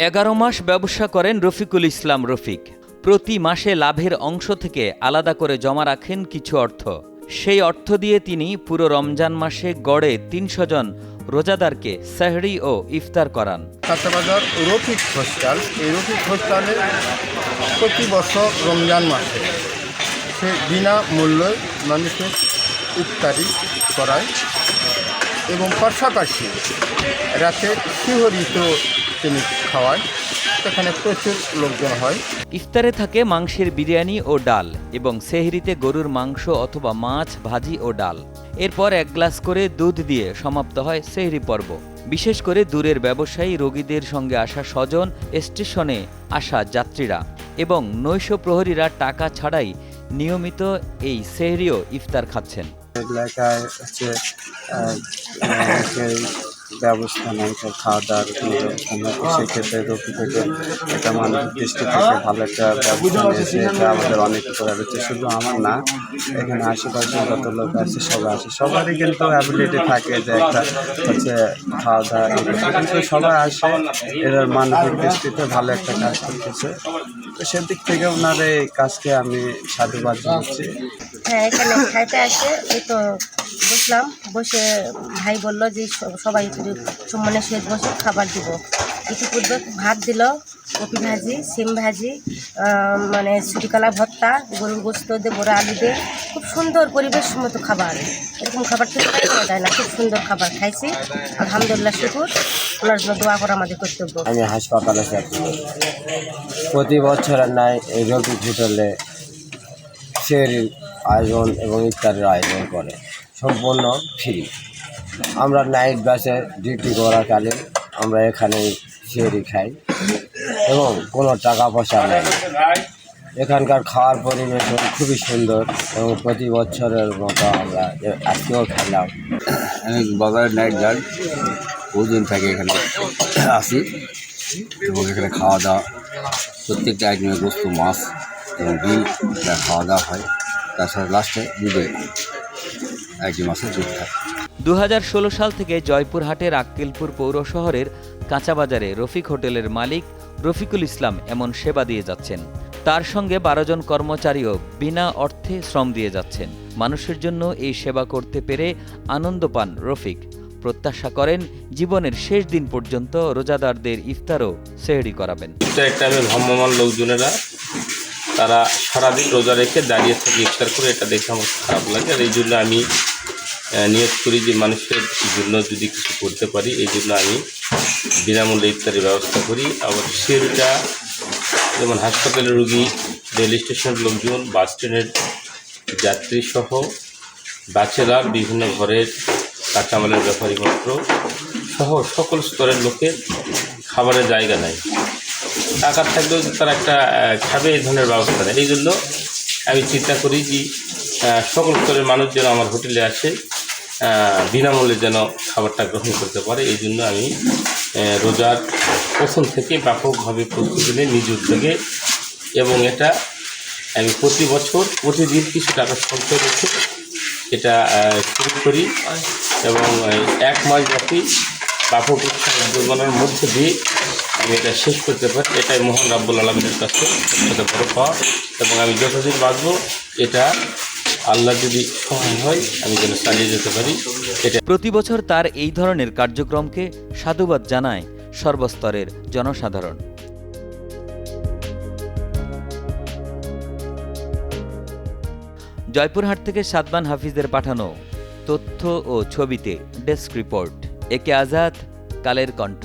11 মাস ব্যবসা করেন রফিকুল ইসলাম রফিক। প্রতি মাসে লাভের অংশ থেকে আলাদা করে জমা রাখেন কিছু অর্থ। সেই অর্থ দিয়ে তিনি পুরো রমজান মাসে গড়ে 300 জন রোজাদারকে সেহরি ও ইফতার করান। কাঁচাবাজার রফিক হোস্টেল, এই রফিক হোস্টেলে প্রতি বছর রমজান মাসে সে বিনামূল্যে মানুষের ইফতারি করায় এবং পাশাপাশি রাতে শিহরিত তিনি খাওয়ায়। সেখানে প্রচুর লোকজন হয়। ইফতারে থাকে মাংসের বিরিয়ানি ও ডাল এবং সেহরিতে গরুর মাংস অথবা মাছ ভাজি ও ডাল। এরপর 1 গ্লাস করে দুধ দিয়ে সমাপ্ত হয় সেহরি পর্ব। বিশেষ করে দূরের ব্যবসায়ী, রোগীদের সঙ্গে আসা স্বজন, স্টেশনে আসা যাত্রীরা এবং নৈশ প্রহরীরা টাকা ছাড়াই নিয়মিত এই সেহরি ও ইফতার খাচ্ছেন। এলাকায় ব্যবস্থা নেই, খাওয়া দাওয়ার কোনো ব্যবস্থা নেই। সেক্ষেত্রে রফিক থেকে একটা মানবিক দৃষ্টি থেকে ভালো একটা ব্যবস্থা নিয়েছে। এটা আমাদের অনেক উপকার হচ্ছে, শুধু আমার না, এখানে আশেপাশে যত লোক আছে সবাই আসে। সবারই কিন্তু অ্যাবিলিটি থাকে যে একটা খাওয়া দাওয়া, কিন্তু সবাই আসে। এর মানবিক দৃষ্টিতে ভালো একটা কাজ করতেছে। তো সেদিক থেকে ওনার এই কাজকে আমি সাধুবাদ জানাচ্ছি। হ্যাঁ, এখানে খাইতে আসে, এই তো বসলাম, বসে ভাই বললো যে সবাই মানে শেষ বসে খাবার দিব। ইতিপূর্বে ভাত দিল, কপি ভাজি, সিম ভাজি, মানে ছুটিকলা ভর্তা, গরুর গোস্ত দিয়ে, বড় আলু দিয়ে, খুব সুন্দর পরিবেশ মতো খাবার। এরকম খাবার তো খাওয়া যায় না, খুব সুন্দর খাবার খাইছি। আলহামদুলিল্লাহ, শুকুর। ওনার জন্য দোয়া করা আমাদের কর্তব্য। আমি হাসপাতালে চাকরি করি। প্রতি বছরের ন্যায় এই রফিক হোটেলে সেহরির আয়োজন এবং ইফতারের আয়োজন করে, সম্পূর্ণ ফ্রি। আমরা নাইট বাসে ডিউটি করাকালীন আমরা এখানেই সেহরি খাই এবং কোনো টাকা পয়সা নেই। এখানকার খাওয়ার পরিবেশ খুবই সুন্দর এবং প্রতি বছরের মতো আমরা আজকেও খেলাম। আমি বাজারের নাইট গার্ড, বহুদিন থেকে এখানে আসি এবং এখানে খাওয়া দাওয়া প্রত্যেকটা আইটেমের গোস্ত, মাছ এবং ডিম খাওয়া দাওয়া হয়। তাছাড়া লাস্টে দুধে আইটেম আছে, দুধ খায়। 2016 সাল থেকে জয়পুরহাটের আক্কেলপুর পৌর শহরের কাঁচাবাজারে রফিক হোটেলের মালিক রফিকুল ইসলাম এমন সেবা দিয়ে যাচ্ছেন। তার সঙ্গে 12 জন কর্মচারীও বিনা অর্থে শ্রম দিয়ে যাচ্ছেন। মানুষের জন্য এই সেবা করতে পেরে আনন্দ পান রফিক। প্রত্যাশা করেন জীবনের শেষ দিন পর্যন্ত রোজাদারদের ইফতারও সেহরি করাবেন। ইফতারের টাইমে ভ্রাম্যমান লোকজনেরা তারা সারাদিন রোজা রেখে দাঁড়িয়ে থেকে ইফতার করে, এটা দেখে আমার খারাপ লাগে। আর এই জন্য আমি নিয়ত করি যে মানুষের জন্য যদি কিছু করতে পারি, এই জন্য আমি বিনামূল্যে ইফতারের ব্যবস্থা করি। আবার সেটা যেমন হাসপাতালের রুগী, রেল স্টেশনের লোকজন, বাস ট্রেনের যাত্রী সহ ব্যাচেলার, বিভিন্ন ঘরের কাঁচামালের ব্যাপারীপত্র সহ সকল স্তরের লোকের খাবারের জায়গা নেই। টাকা থাকলেও তারা একটা খাবে, এই ধরনের ব্যবস্থা নেই। এই জন্য আমি চিন্তা করি যে সকল স্তরের মানুষ যেন আমার হোটেলে আসে, বিনামূল্যে যেন খাবারটা গ্রহণ করতে পারে। এই জন্য আমি রোজার প্রথম থেকে ব্যাপকভাবে প্রস্তুতি নিই নিজ উদ্যোগে, এবং এটা আমি প্রতি বছর প্রতিদিন কিছু টাকা সঞ্চয় রেখে এটা শুরু করি এবং 1 মাস ব্যাপী ব্যাপক উদ্যোগনার মধ্যে দিয়ে আমি এটা শেষ করতে পারি। এটাই মহান রাব্বুল আলামিনের কাছে সবচেয়ে বড় পাওয়া, এবং আমি যতদিন বাঁচব এটা আল্লাহ যদি সহায় হয় আমি যেন চালিয়ে যেতে পারি। এটা প্রতি বছর তার এই ধরনের কার্যক্রমকে সাধুবাদ জানায় সর্বস্তরের জনসাধারণ। জয়পুরহাট থেকে সাদমান হাফিজের পাঠানো তথ্য ও ছবিতে ডেস্ক রিপোর্ট। একে আজাদ, কালের কণ্ঠ।